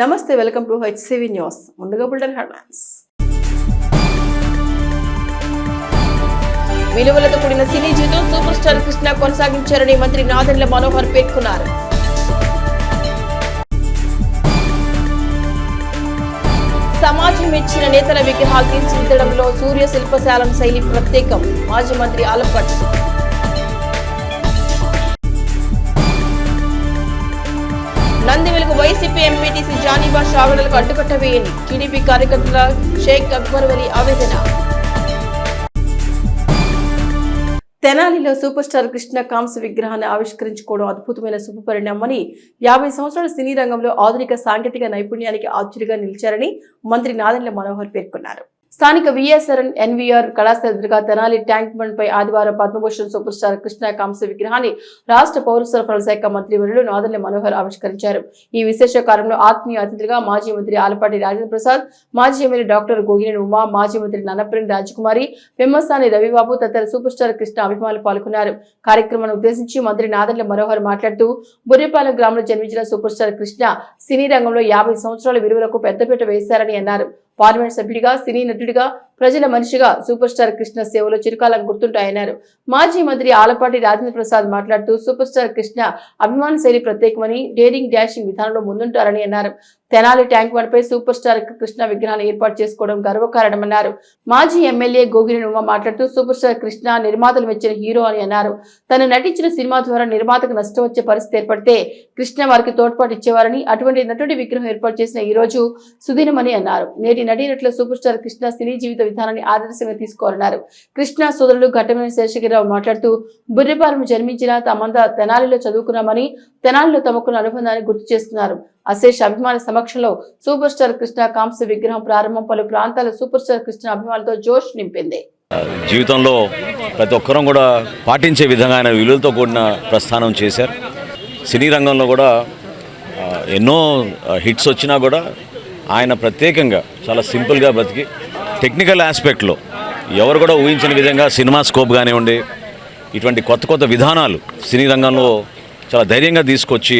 నమస్తే, welcome to HCV news. ముందుగా bulletin headlines. విలువలతో కూడిన సినీ జీవితం సూపర్ స్టార్ కృష్ణ కొనసాగించారని మంత్రి నాదెండ్ల మనోహర్ పేర్కొన్నారు. సమాజం మెచ్చిన నేతల విగ్రహాలు తీర్చిదిద్దడంలో సూర్య శిల్పశాలం శైలి ప్రత్యేకం. మాజీ మంత్రి ఆలప్పట్. నందివెలుగు వైసీపీ ఎంపీటీసీ జానీబాష్ ఆవేదనలకు అడ్డుకట్ట వేయండి. టీడీపీ కార్యకర్తల షేక్ అక్బర్ వలి ఆవేదన. తెనాలిలో సూపర్ స్టార్ కృష్ణ కాంస్య విగ్రహాన్ని ఆవిష్కరించుకోవడం అద్భుతమైన శుభపరిణామని 50 సంవత్సరాల సినీ రంగంలో ఆధునిక సాంకేతిక నైపుణ్యానికి ఆశ్చర్యంగా నిలిచారని మంత్రి నాదెండ్ల మనోహర్ పేర్కొన్నారు. స్థానిక విఎస్ఆర్ఎన్ ఎన్వీఆర్ కళాశాల ఎదురుగా తెనాలి ట్యాంక్ బండ్ పై ఆదివారం పద్మభూషణ్ సూపర్ స్టార్ కృష్ణ కాంస్య విగ్రహాన్ని రాష్ట్ర పౌర సరఫరాల శాఖ మంత్రి వర్యులు నాదెండ్ల మనోహర్ ఆవిష్కరించారు. ఈ విశేష కార్యంలో ఆత్మీయ అతిథులుగా మాజీ మంత్రి ఆలపాటి రాజేంద్ర ప్రసాద్, మాజీ ఎమ్మెల్యే డాక్టర్ గోగినేని ఉమా, మాజీ మంత్రి నన్నప్రేని రాజకుమారి, పెమ్మసాని రవిబాబు తదితర సూపర్ స్టార్ కృష్ణ అభిమానులు పాల్గొన్నారు. కార్యక్రమాన్ని ఉద్దేశించి మంత్రి నాదెండ్ల మనోహర్ మాట్లాడుతూ, బుర్రిపాలెం గ్రామంలో జన్మించిన సూపర్ స్టార్ కృష్ణ సినీ రంగంలో 50 సంవత్సరాల విలువలకు పెద్దపీట వేశారని అన్నారు. పార్లమెంట్ సభ్యుడిగా, సినీ నటుడిగా, ప్రజల మనిషిగా సూపర్ స్టార్ కృష్ణ సేవలో చిరకాలం గుర్తుంటాయన్నారు. మాజీ మంత్రి ఆలపాటి రాజేంద్ర ప్రసాద్ మాట్లాడుతూ, సూపర్ స్టార్ కృష్ణ అభిమాన శైలి ప్రత్యేకమని, డేరింగ్ డాషింగ్ విధానంలో ముందుంటారని అన్నారు. తెనాలి ట్యాంక్ బండ్ పై సూపర్ స్టార్ కృష్ణ విగ్రహాన్ని ఏర్పాటు చేసుకోవడం గర్వకారణమన్నారు. మాజీ ఎమ్మెల్యే గోగినేని ఉమ మాట్లాడుతూ, సూపర్ స్టార్ కృష్ణ నిర్మాతలు మెచ్చిన హీరో అని అన్నారు. తను నటించిన సినిమా ద్వారా నిర్మాతకు నష్టం వచ్చే పరిస్థితి ఏర్పడితే కృష్ణ వారికి తోడ్పాటు ఇచ్చేవారని, అటువంటి నటుడి విగ్రహం ఏర్పాటు చేసిన ఈ రోజు సుదినమని అన్నారు. నేటి నటీనటుల సూపర్ స్టార్ కృష్ణ సినీ జీవిత విధానాన్ని ఆదర్శంగా తీసుకోవాలన్నారు. కృష్ణ సోదరుడు ఘట్టమనేని శేషగిరిరావు మాట్లాడుతూ, బుర్రిపాలెం జన్మించిన తమంతా తెనాలిలో చదువుకున్నామని, తెనాలిలో తమకున్న అనుబంధాన్ని గుర్తు చేస్తున్నారు. అశేష అభిమాన సమక్షంలో సూపర్ స్టార్ కృష్ణ కాంస్య విగ్రహం ప్రారంభం పలు ప్రాంతాల సూపర్ స్టార్ కృష్ణ అభిమానులతో జోష్ నింపింది. జీవితంలో ప్రతి ఒక్కరూ కూడా పాటించే విధంగా ఆయన విలువలతో కూడిన ప్రస్థానం చేశారు. సినీ రంగంలో కూడా ఎన్నో హిట్స్ వచ్చినా కూడా ఆయన ప్రత్యేకంగా చాలా సింపుల్గా బతికి, టెక్నికల్ ఆస్పెక్ట్లో ఎవరు కూడా ఊహించిన విధంగా సినిమా స్కోప్ కానివ్వండి, ఇటువంటి కొత్త కొత్త విధానాలు సినీ రంగంలో చాలా ధైర్యంగా తీసుకొచ్చి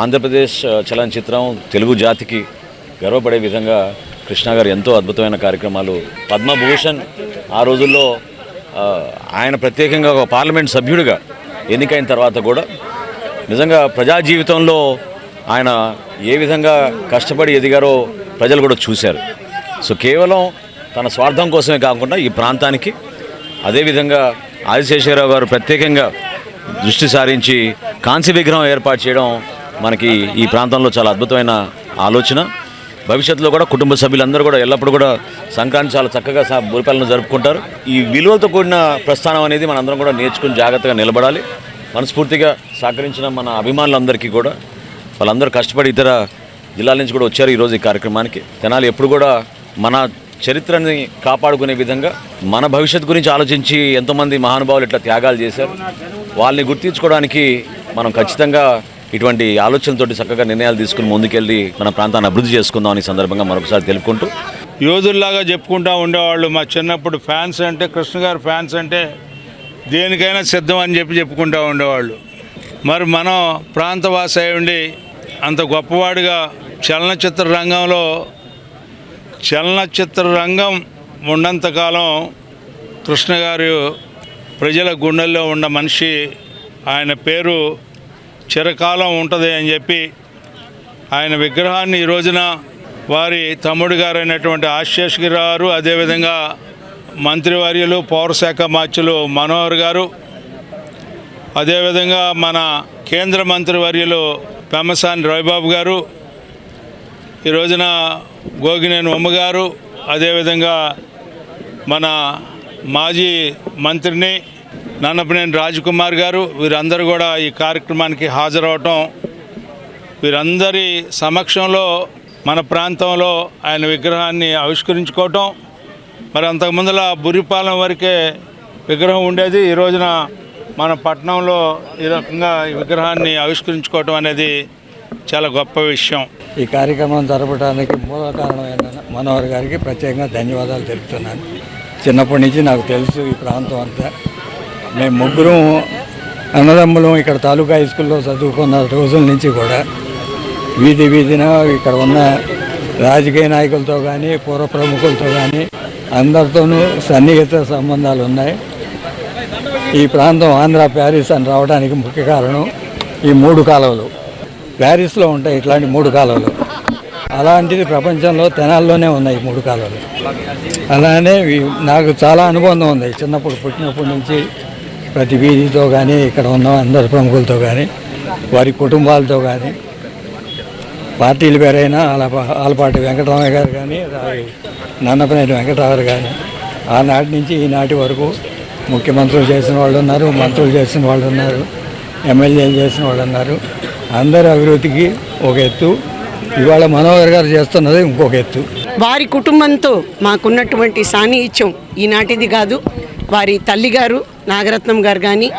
ఆంధ్రప్రదేశ్ చలనచిత్రం, తెలుగు జాతికి గర్వపడే విధంగా కృష్ణ గారు ఎంతో అద్భుతమైన కార్యక్రమాలు. పద్మభూషణ్ ఆ రోజుల్లో ఆయన ప్రత్యేకంగా ఒక పార్లమెంట్ సభ్యుడిగా ఎన్నికైన తర్వాత కూడా నిజంగా ప్రజా జీవితంలో ఆయన ఏ విధంగా కష్టపడి ఎదిగారో ప్రజలు కూడా చూశారు. సో కేవలం తన స్వార్థం కోసమే కాకుండా ఈ ప్రాంతానికి, అదేవిధంగా ఆదిశేషరావు గారు ప్రత్యేకంగా దృష్టి సారించి కాంస్య విగ్రహం ఏర్పాటు చేయడం మనకి ఈ ప్రాంతంలో చాలా అద్భుతమైన ఆలోచన. భవిష్యత్తులో కూడా కుటుంబ సభ్యులందరూ కూడా ఎల్లప్పుడూ కూడా సంక్రాంతి చాలా చక్కగా బుర్రిపాలెంలో జరుపుకుంటారు. ఈ విలువలతో కూడిన ప్రస్థానం అనేది మనందరం కూడా నేర్చుకుని జాగ్రత్తగా నిలబడాలి. మనస్ఫూర్తిగా సహకరించిన మన అభిమానులందరికీ కూడా, వాళ్ళందరూ కష్టపడి ఇతర జిల్లాల నుంచి కూడా వచ్చారు ఈరోజు ఈ కార్యక్రమానికి. తెనాలి ఎప్పుడు కూడా మన చరిత్రని కాపాడుకునే విధంగా, మన భవిష్యత్తు గురించి ఆలోచించి ఎంతోమంది మహానుభావులు ఇట్లా త్యాగాలు చేశారు. వాళ్ళని గుర్తించుకోవడానికి మనం ఖచ్చితంగా ఇటువంటి ఆలోచనలతోటి చక్కగా నిర్ణయాలు తీసుకుని ముందుకెళ్ళి మన ప్రాంతాన్ని అభివృద్ధి చేసుకుందాం అని సందర్భంగా మరొకసారి తెలుపుకుంటూ, యోధుల్లాగా చెప్పుకుంటూ ఉండేవాళ్ళు. మా చిన్నప్పుడు ఫ్యాన్స్ అంటే, కృష్ణ గారు ఫ్యాన్స్ అంటే దేనికైనా సిద్ధం అని చెప్పుకుంటూ ఉండేవాళ్ళు. మరి మనం ప్రాంతవాసి అయి ఉండి అంత గొప్పవాడిగా చలనచిత్ర రంగం ఉన్నంతకాలం కృష్ణ గారు ప్రజల గుండెల్లో ఉన్న మనిషి. ఆయన పేరు చిరకాలం ఉంటుంది అని చెప్పి ఆయన విగ్రహాన్ని ఈ రోజున వారి తమ్ముడు గారు అయినటువంటి ఆశేషగిరి గారు, అదేవిధంగా మంత్రివర్యులు పౌరశాఖ మార్చులు మనోహర్ గారు, అదేవిధంగా మన కేంద్ర మంత్రివర్యులు పెమ్మసాని రవిబాబు గారు, ఈ రోజున గోగినేని ఉమ్మ గారు, అదేవిధంగా మన మాజీ మంత్రిని నన్నపనేని రాజకుమార్ గారు, వీరందరూ కూడా ఈ కార్యక్రమానికి హాజరవటం, వీరందరి సమక్షంలో మన ప్రాంతంలో ఆయన విగ్రహాన్ని ఆవిష్కరించుకోవటం. మరి అంతకుముందులా బుర్రిపాలెం వరకే విగ్రహం ఉండేది. ఈ రోజున మన పట్టణంలో ఈ రకంగా ఈ విగ్రహాన్ని ఆవిష్కరించుకోవటం అనేది చాలా గొప్ప విషయం. ఈ కార్యక్రమం జరపడానికి మూల కారణమైన మనోహర్ గారికి ప్రత్యేకంగా ధన్యవాదాలు తెలుపుతున్నాను. చిన్నప్పటి నుంచి నాకు తెలుసు ఈ ప్రాంతం అంతా. మేము ముగ్గురం అన్నదమ్ములం ఇక్కడ తాలూకా హై స్కూల్లో చదువుకున్న రోజుల నుంచి కూడా వీధి వీధిన ఇక్కడ ఉన్న రాజకీయ నాయకులతో కానీ పూర్వ ప్రముఖులతో కానీ అందరితోనూ సన్నిహిత సంబంధాలు ఉన్నాయి. ఈ ప్రాంతం ఆంధ్ర ప్యారిస్ అని రావడానికి ముఖ్య కారణం ఈ 3 కాలువలు. ప్యారిస్లో ఉంటాయి ఇట్లాంటి 3 కాలువలు, అలాంటిది ప్రపంచంలో తెనాల్లోనే ఉన్నాయి 3 కాలువలు. అలానే నాకు చాలా అనుబంధం ఉంది చిన్నప్పుడు, పుట్టినప్పటి నుంచి ప్రతి వీధితో కానీ ఇక్కడ ఉన్న అందరి ప్రముఖులతో కానీ వారి కుటుంబాలతో కానీ. పార్టీలు పేరైనా ఆలపాటి వెంకటరామయ్య గారు కానీ నన్నపనేని వెంకటరావు కానీ ఆనాటి నుంచి ఈనాటి వరకు ముఖ్యమంత్రులు చేసిన వాళ్ళు ఉన్నారు, మంత్రులు చేసిన వాళ్ళు ఉన్నారు, ఎమ్మెల్యేలు చేసిన వాళ్ళు ఉన్నారు. అందరి అభివృద్ధికి ఒక ఎత్తు, ఇవాళ మనోహర్ గారు చేస్తున్నది ఇంకొక ఎత్తు. వారి కుటుంబంతో మాకున్నటువంటి సాన్నిహిత్యం ఈనాటిది కాదు. వారి తల్లిగారు నాగరత్నం గారు కానీ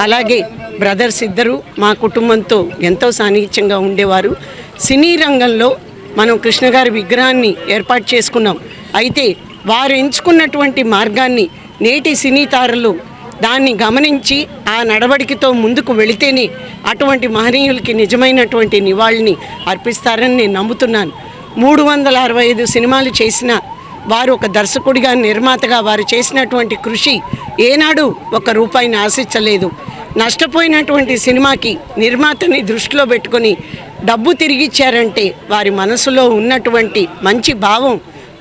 అలాగే బ్రదర్స్ ఇద్దరు మా కుటుంబంతో ఎంతో సాన్నిహిత్యంగా ఉండేవారు. సినీ రంగంలో మనం కృష్ణ గారి విగ్రహాన్ని ఏర్పాటు చేసుకున్నాం. అయితే వారు ఎంచుకున్నటువంటి మార్గాన్ని నేటి సినీ తారలు దాన్ని గమనించి ఆ నడవడికతో ముందుకు వెళితేనే అటువంటి మహనీయులకి నిజమైనటువంటి నివాళిని అర్పిస్తారని నేను నమ్ముతున్నాను. 365 సినిమాలు చేసిన వారు ఒక దర్శకుడిగా, నిర్మాతగా వారు చేసినటువంటి కృషి ఏనాడు ₹1 ఆశించలేదు. నష్టపోయినటువంటి సినిమాకి నిర్మాతని దృష్టిలో పెట్టుకొని డబ్బు తిరిగిచ్చారంటే వారి మనసులో ఉన్నటువంటి మంచి భావం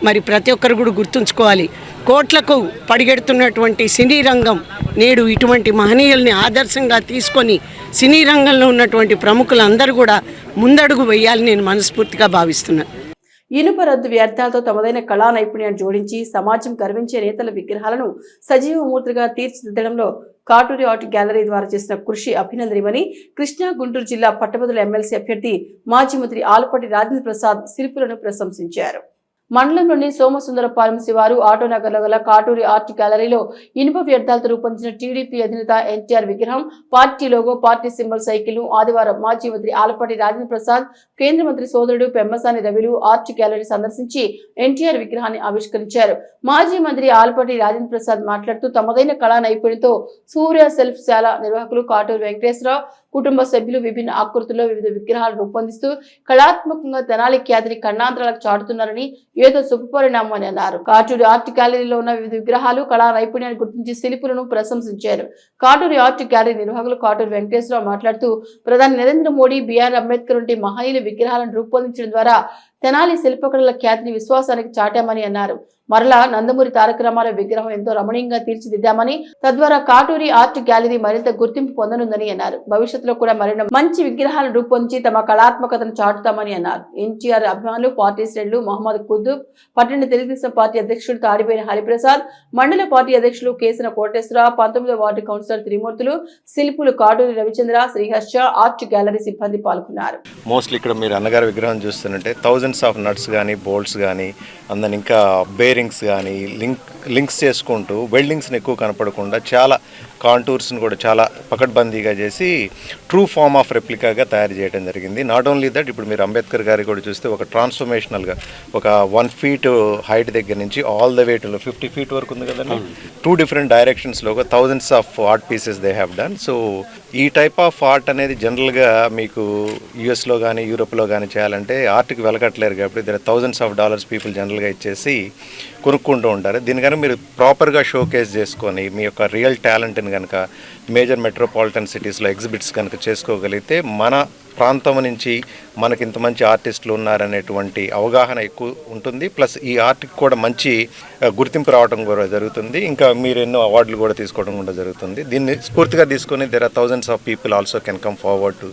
మరి ప్రతి ఒక్కరు కూడా గుర్తుంచుకోవాలి. కోట్లకు పడిగెడుతున్నటువంటి సినీ రంగం నేడు ఇటువంటి మహనీయుల్ని ఆదర్శంగా తీసుకొని సినీ రంగంలో ఉన్నటువంటి ప్రముఖులందరూ కూడా ముందడుగు వేయాలని నేను మనస్ఫూర్తిగా భావిస్తున్నాను. ఇనుప రద్దు వ్యర్థాలతో తమదైన కళా నైపుణ్యాన్ని జోడించి సమాజం గర్వించే నేతల విగ్రహాలను సజీవమూర్తిగా తీర్చిదిద్దడంలో కాటూరి ఆర్ట్ గ్యాలరీ ద్వారా చేసిన కృషి అభినందనీయమని కృష్ణా గుంటూరు జిల్లా పట్టభద్రుల ఎమ్మెల్సీ అభ్యర్థి మాజీ మంత్రి ఆలపాటి రాజేంద్ర ప్రసాద్ శిల్పులను ప్రశంసించారు. మండలంలోని సోమసుందరపాలెం శివారు ఆటోనగర్లో గల కాటూరి ఆర్ట్ గ్యాలరీలో ఇనుప వ్యర్థాలతో రూపొందించిన టీడీపీ అధినేత ఎన్టీఆర్ విగ్రహం, party logo, party symbol cycle ఆదివారం మాజీ మంత్రి ఆలపాటి రాజేంద్ర ప్రసాద్, కేంద్ర మంత్రి సోదరుడు పెమ్మసాని రవిలు ఆర్ట్ గ్యాలరీ సందర్శించి ఎన్టీఆర్ విగ్రహాన్ని ఆవిష్కరించారు. మాజీ మంత్రి ఆలపాటి రాజేంద్ర ప్రసాద్ మాట్లాడుతూ తమదైన కళా నైపుణ్యంతో సూర్య సెల్ఫ్ శాల నిర్వాహకులు కాటూరి వెంకటేశ్వరరావు కుటుంబ సభ్యులు విభిన్న ఆకృతుల్లో వివిధ విగ్రహాలు రూపొందిస్తూ కళాత్మకంగా తెనాలి ఖ్యాతిని కన్నాంతరాలకు చాటుతున్నారని ఏదో శుభపరిణామం అని అన్నారు. కాటూరి ఆర్ట్ గ్యాలరీలో ఉన్న వివిధ విగ్రహాలు కళా నైపుణ్యాన్ని గుర్తించి శిల్పులను ప్రశంసించారు. కాటూరి ఆర్ట్ గ్యాలరీ నిర్వాహకులు కాటూరి వెంకటేశ్వరరావు మాట్లాడుతూ ప్రధాని నరేంద్ర మోడీ, బిఆర్ అంబేద్కర్ వంటి మహనీయుల విగ్రహాలను రూపొందించడం ద్వారా తెనాలి శిల్పకళల ఖ్యాతిని విశ్వాసానికి చాటామని అన్నారు. మరలా నందమూరి తారక రామారావు విగ్రహం ఎంతో రమణీయంగా తీర్చిదిద్దామని, తద్వారా కాటూరి ఆర్ట్ గ్యాలరీ మరింత గుర్తింపు పొందనుందని అన్నారు. భవిష్యత్తులో కూడా మరిన్ని మంచి విగ్రహాలను రూపొందించి తమ కళాత్మకతను చాటుతామని అన్నారు. ఎన్టీఆర్ అభిమానులు, పార్టీ శ్రేణులు మహమ్మద్ కుద్దూబ్, పట్టణ తెలుగుదేశం పార్టీ అధ్యక్షుడు తాడిపోయిన హరిప్రసాద్, మండల పార్టీ అధ్యక్షులు కేసన కోటేశ్వరరావు, 19వ వార్డు కౌన్సిలర్ త్రిమూర్తులు, శిల్పులు కాటూరి రవిచంద్ర, శ్రీహర్ష, ఆర్ట్ గ్యాలరీ సిబ్బంది పాల్గొన్నారు. మోస్ట్లీ ఇక్కడ మీరు అన్నగారి విగ్రహం చూస్తుంటే థౌజండ్స్ ఆఫ్ నట్స్ కానీ, బోల్ట్స్ కానీ, అందరి ఇంకా బేరింగ్స్ కానీ లింక్స్ చేసుకుంటూ వెల్డింగ్స్ని ఎక్కువ కనపడకుండా చాలా కాంటూర్స్ని కూడా చాలా పకడ్బందీగా చేసి ట్రూ ఫామ్ ఆఫ్ రెప్లికాగా తయారు చేయడం జరిగింది. నాట్ ఓన్లీ దట్, ఇప్పుడు మీరు అంబేద్కర్ గారి కూడా చూస్తే ఒక ట్రాన్స్ఫర్మేషనల్గా ఒక 1 feet హైట్ దగ్గర నుంచి all the way to 50 feet వరకు ఉంది కదండి. 2 different డైరెక్షన్స్లో ఒక thousands of art pieces they have done. So ఈ టైప్ ఆఫ్ ఆర్ట్ అనేది జనరల్గా మీకు యూఎస్లో కానీ యూరోప్లో కానీ చేయాలంటే ఆర్ట్కి వెలకట్లేరు కాబట్టి there are thousands of dollars people జనరల్గా ఇచ్చేసి కొనుక్కుంటూ ఉంటారు. దీని కనుక మీరు ప్రాపర్గా షోకేస్ చేసుకొని మీ యొక్క రియల్ టాలెంట్ని కనుక మేజర్ మెట్రోపాలిటన్ సిటీస్లో ఎగ్జిబిట్స్ కనుక చేసుకోగలిగితే మన ప్రాంతం నుంచి మనకి ఇంత మంచి ఆర్టిస్టులు ఉన్నారనేటువంటి అవగాహన ఎక్కువ ఉంటుంది. ప్లస్ ఈ ఆర్ట్కి కూడా మంచి గుర్తింపు రావడం కూడా జరుగుతుంది. ఇంకా మీరు ఎన్నో అవార్డులు కూడా తీసుకోవడం కూడా జరుగుతుంది. దీన్ని స్ఫూర్తిగా తీసుకొని there are thousands of people also can come forward to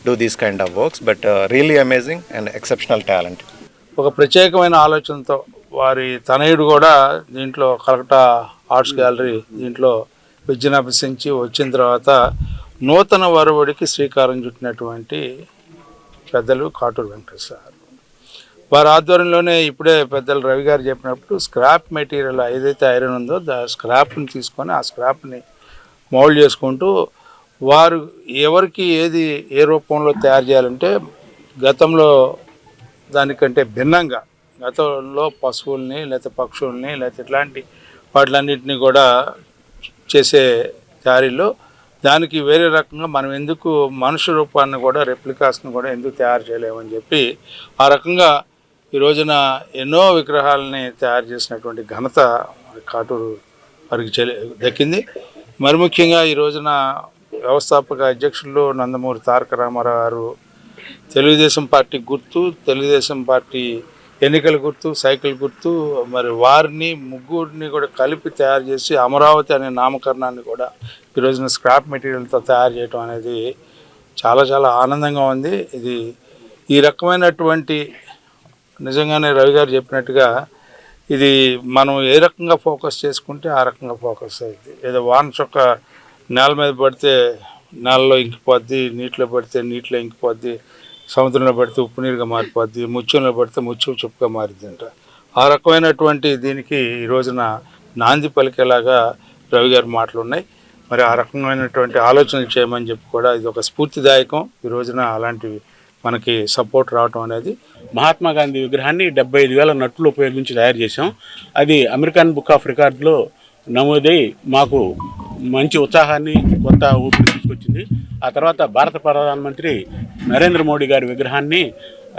do these kind of works, but really amazing and exceptional talent. ఒక ప్రత్యేకమైన ఆలోచనతో వారి తనయుడు కూడా దీంట్లో కలకట్టా ఆర్ట్స్ గ్యాలరీ దీంట్లో విద్యను అభ్యసించి వచ్చిన తర్వాత నూతన వరవడికి శ్రీకారం చుట్టినటువంటి పెద్దలు కాటూరి వెంకటేశ్వర వారి ఆధ్వర్యంలోనే ఇప్పుడే పెద్దలు రవి గారు చెప్పినప్పుడు స్క్రాప్ మెటీరియల్ ఏదైతే ఐరన్ ఉందో స్క్రాప్ని తీసుకొని ఆ స్క్రాప్ని మౌల్డ్ చేసుకుంటూ వారు ఎవరికి ఏది ఏ రూపంలో తయారు చేయాలంటే గతంలో దానికంటే భిన్నంగా గతంలో పశువుల్ని లేకపోతే పక్షుల్ని లేకపోతే ఇట్లాంటి వాటిలన్నింటినీ కూడా చేసే తయారీలో దానికి వేరే రకంగా మనం ఎందుకు మనుష్య రూపాన్ని కూడా రెప్లికాస్ని కూడా ఎందుకు తయారు చేయలేమని చెప్పి ఆ రకంగా ఈ రోజున ఎన్నో విగ్రహాలని తయారు చేసినటువంటి ఘనత కాటూరు వారికి దక్కింది. మరి ముఖ్యంగా ఈ రోజున వ్యవస్థాపక అధ్యక్షులు నందమూరి తారక రామారావు గారు తెలుగుదేశం పార్టీ గుర్తు, తెలుగుదేశం పార్టీ ఎన్నికల గుర్తు, సైకిల్ గుర్తు, మరి వారిని ముగ్గురిని కూడా కలిపి తయారు చేసి అమరావతి అనే నామకరణాన్ని కూడా ఈ రోజున స్క్రాప్ మెటీరియల్తో తయారు చేయడం అనేది చాలా చాలా ఆనందంగా ఉంది. ఇది ఈ రకమైనటువంటి నిజంగానే రవి గారు చెప్పినట్టుగా ఇది మనం ఏ రకంగా ఫోకస్ చేసుకుంటే ఆ రకంగా ఫోకస్ అవుతుంది. ఏదో వాన చొక్క నేల మీద పడితే నేలలో ఇంకిపోద్ది, నీటిలో పడితే నీటిలో ఇంకిపోద్ది, సముద్రంలో పడితే ఉప్పు నీరుగా మారిపోద్ది, ముత్యంలో పడితే ముత్యం చుప్పుగా మారిద్ది అంట. ఆ రకమైనటువంటి దీనికి ఈ రోజున నాంది పలికేలాగా రవి గారి మాటలు ఉన్నాయి. మరి ఆ రకమైనటువంటి ఆలోచనలు చేయమని చెప్పి కూడా ఇది ఒక స్ఫూర్తిదాయకం. ఈ రోజున అలాంటివి మనకి సపోర్ట్ రావటం అనేది. మహాత్మా గాంధీ విగ్రహాన్ని 75,000 నట్లు ఉపయోగించి తయారు చేసాం. అది అమెరికన్ బుక్ ఆఫ్ రికార్డులో నమోదై మాకు మంచి ఉత్సాహాన్ని, కొత్త ఊపిరి తీసుకొచ్చింది. ఆ తర్వాత భారత ప్రధానమంత్రి నరేంద్ర మోడీ గారి విగ్రహాన్ని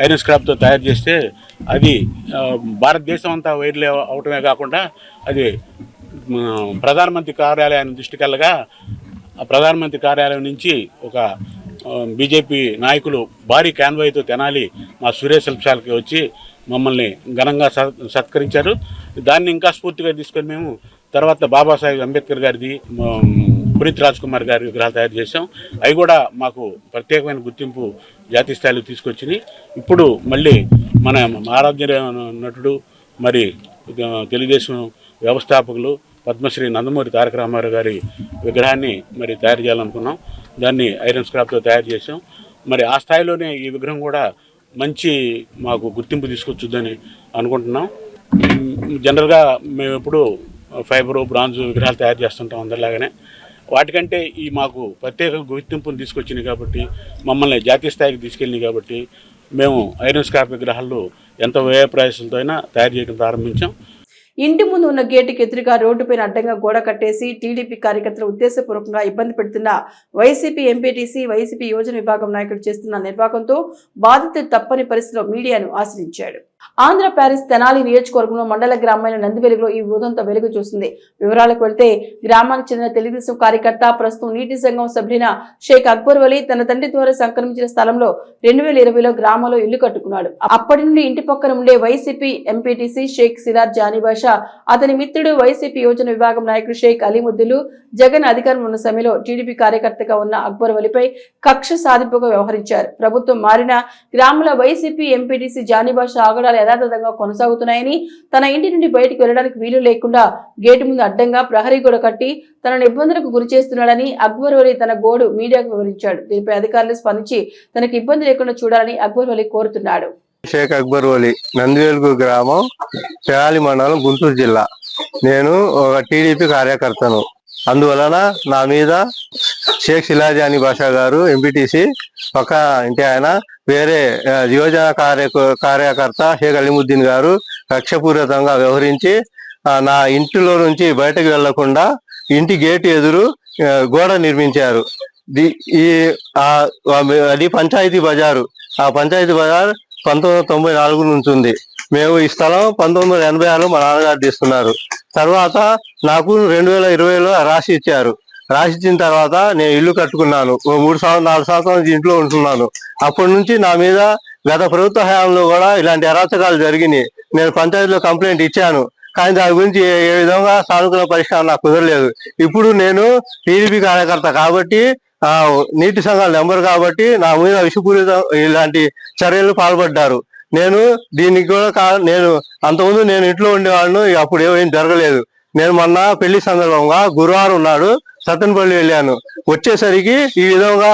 ఐరన్ స్క్రాప్తో తయారు చేస్తే అది భారతదేశం అంతా వైరల్ అవటమే కాకుండా అది ప్రధానమంత్రి కార్యాలయాన్ని దృష్టి కల్లగా ఆ ప్రధానమంత్రి కార్యాలయం నుంచి ఒక బీజేపీ నాయకులు భారీ కాన్వాయ్తో తెనాలి మా సూర్య శిల్పశాలకి వచ్చి మమ్మల్ని ఘనంగా సత్కరించారు. దాన్ని ఇంకా స్ఫూర్తిగా తీసుకొని మేము తర్వాత బాబాసాహెబ్ అంబేద్కర్ గారిది, పునీత్ రాజ్ కుమార్ గారి విగ్రహాలు తయారు చేసాం. అవి కూడా మాకు ప్రత్యేకమైన గుర్తింపు జాతీయ స్థాయిలో తీసుకొచ్చినాయి. ఇప్పుడు మళ్ళీ మన ఆరాధ్య నటుడు మరి తెలుగుదేశం వ్యవస్థాపకులు పద్మశ్రీ నందమూరి తారక రామారావు గారి విగ్రహాన్ని మరి తయారు చేయాలనుకున్నాం. దాన్ని ఐరన్ స్క్రాప్తో తయారు చేసాం. మరి ఆ స్థాయిలోనే ఈ విగ్రహం కూడా మంచి మాకు గుర్తింపు తీసుకొచ్చుద్దని అనుకుంటున్నాం. జనరల్గా మేము ఎప్పుడు ఫైబరు, బ్రాంజ్ విగ్రహాలు తయారు చేస్తుంటాం అందరిలాగానే. వాటికంటే ఈ మాకు ప్రత్యేక గుర్తింపును తీసుకొచ్చినాయి కాబట్టి, మమ్మల్ని జాతీయ స్థాయికి తీసుకెళ్ళినాయి కాబట్టి మేము ఐరన్ స్క్రాప్ విగ్రహాలు ఎంత వ్యయ ప్రయాసంతో అయినా తయారు చేయడం ప్రారంభించాం. ఇంటి ముందు ఉన్న గేటుకి ఎదురుగా రోడ్డుపైన అడ్డంగా గోడ కట్టేసి టీడీపీ కార్యకర్తలు ఉద్దేశపూర్వకంగా ఇబ్బంది పెడుతున్న వైసీపీ ఎంపీటీసీ, వైసీపీ యోజన విభాగం నాయకుడు చేస్తున్న నిర్వాహకంతో బాధితులు తప్పని పరిస్థితిలో మీడియాను ఆశ్రయించాడు. ఆంధ్ర ప్యారిస్ తెనాలి నియోజకవర్గంలో మండల గ్రామమైన నందివెలుగులో ఈ ఉదంతా వెలుగు చూసింది. వివరాలకు వెళ్తే గ్రామానికి చెందిన తెలుగుదేశం కార్యకర్త, ప్రస్తుతం నీటి సంఘం సభ్యులైన షేక్ అక్బర్ వలీ తన తండ్రి ద్వారా సంక్రమించిన స్థలంలో 2020లో గ్రామంలో ఇల్లు కట్టుకున్నాడు. అప్పటి నుండి ఇంటి పక్కన ఉండే వైసీపీ ఎంపీటీసీ షేక్ సిరార్ జానీబాషా, అతని మిత్రుడు వైసీపీ యోజన విభాగం నాయకుడు షేక్ అలీముద్దులు జగన్ అధికారం ఉన్న సమయంలో టీడీపీ కార్యకర్తగా ఉన్న అక్బర్ వలీపై కక్ష సాధింపుగా వ్యవహరించారు. ప్రభుత్వం మారిన గ్రామంలో వైసీపీ ఎంపీటీసీ జానీబాషా ఆగడాలు యథాతథంగా కొనసాగుతున్నాయని, తన ఇంటి నుండి బయటకు వెళ్లడానికి వీలు లేకుండా గేటు ముందు అడ్డంగా ప్రహరీ గోడ కట్టి తనను ఇబ్బందులకు గురి చేస్తున్నాడని అక్బర్ వలీ తన గోడు మీడియాకు వివరించాడు. దీనిపై అధికారులు స్పందించి తనకు ఇబ్బంది లేకుండా చూడాలని అక్బర్ వలీ కోరుతున్నాడు. షేక్ అక్బర్ వలీ, నందివేలుగు గ్రామం, తెనాలి మండలం, గుంటూరు జిల్లా. నేను ఒక టీడీపీ కార్యకర్తను. అందువలన నా మీద షేక్ సిరాజ్ జానీబాషా గారు ఎంపీటీసీ, పక్క ఇంటి ఆయన, వేరే యోజన కార్యకర్త షేక్ అలీముద్దీన్ గారు కక్షపూరితంగా వ్యవహరించి నా ఇంటిలో నుంచి బయటకు వెళ్లకుండా ఇంటి గేటు ఎదురు గోడ నిర్మించారు. అది పంచాయతీ బజారు. ఆ పంచాయతీ బజార్ 1994 నుంచి ఉంది. మేము ఈ స్థలం 1986లో మా నాన్నగారు తీసుకున్నారు. తర్వాత నాకు 2020లో రాసి ఇచ్చారు. రాసి ఇచ్చిన తర్వాత నేను ఇల్లు కట్టుకున్నాను. 4 సంవత్సరాల నుంచి ఇంట్లో ఉంటున్నాను. అప్పటి నుంచి నా మీద గత ప్రభుత్వ హయాంలో కూడా ఇలాంటి అరాచకాలు జరిగినాయి. నేను పంచాయతీలో కంప్లైంట్ ఇచ్చాను, కానీ దాని గురించి ఏ విధంగా సానుకూల పరిష్కారం నాకు కుదరలేదు. ఇప్పుడు నేను టీడీపీ కార్యకర్త కాబట్టి, నీటి సంఘాల నెంబర్ కాబట్టి నా మీద విషపూరిత ఇలాంటి చర్యలు పాల్పడ్డారు. నేను దీనికి కూడా నేను అంతకుముందు నేను ఇంట్లో ఉండేవాళ్ళను, అప్పుడు ఏం జరగలేదు. నేను మొన్న పెళ్లి సందర్భంగా గురువారం నాడు సత్తెనపల్లి వెళ్ళాను. వచ్చేసరికి ఈ విధంగా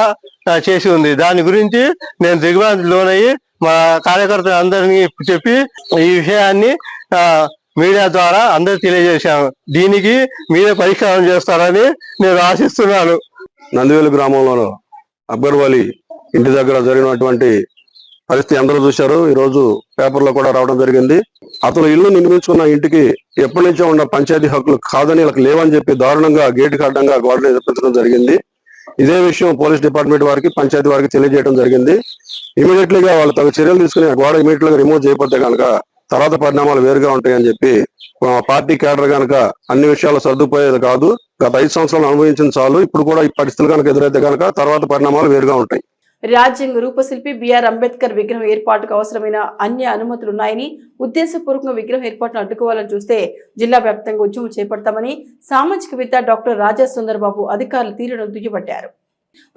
చేసి ఉంది. దాని గురించి నేను దిగ్భ్రాంతికి లోనయ్యి మా కార్యకర్తలు అందరినీ చెప్పి ఈ విషయాన్ని మీడియా ద్వారా అందరికి తెలియజేశాను. దీనికి మీరే పరిష్కారం చేస్తారని నేను ఆశిస్తున్నాను. నందివేలు గ్రామంలో అక్బర్ వలీ ఇంటి దగ్గర జరిగినటువంటి పరిస్థితి అందరూ చూశారు. ఈరోజు పేపర్లో కూడా రావడం జరిగింది. అతను ఇల్లు నిర్మించుకున్న ఇంటికి ఎప్పటి నుంచో ఉన్న పంచాయతీ హక్కులు కాదని వీళ్ళకి లేవని చెప్పి దారుణంగా గేటు అడ్డంగా గోడ నిర్మించడం జరిగింది. ఇదే విషయం పోలీస్ డిపార్ట్మెంట్ వారికి పంచాయతీ వారికి తెలియజేయడం జరిగింది. ఇమీడియట్లీగా వాళ్ళు తగు చర్యలు తీసుకుని గోడ ఇమీడియట్ గా రిమూవ్ చేయకపోతే కనుక తర్వాత పరిణామాలు వేరుగా ఉంటాయని చెప్పి పార్టీ కేడర్ కనుక అన్ని విషయాలు సర్దుపోయేది కాదు. గత 5 సంవత్సరాలు అనుభవించిన చాలు. ఇప్పుడు కూడా ఈ పరిస్థితులు కనుక ఎదురైతే కనుక తర్వాత పరిణామాలు వేరుగా ఉంటాయి. రాజ్యాంగ రూపశిల్పి బిఆర్ అంబేద్కర్ విగ్రహం ఏర్పాటుకు అవసరమైన అన్ని అనుమతులున్నాయని, ఉద్దేశపూర్వకంగా విగ్రహం ఏర్పాటును అడ్డుకోవాలని చూస్తే జిల్లా వ్యాప్తంగా ఉద్యమం చేపడతామని సామాజికవేత్త డాక్టర్ రాజా సుందర్బాబు అధికారుల తీరును దుయ్యబట్టారు.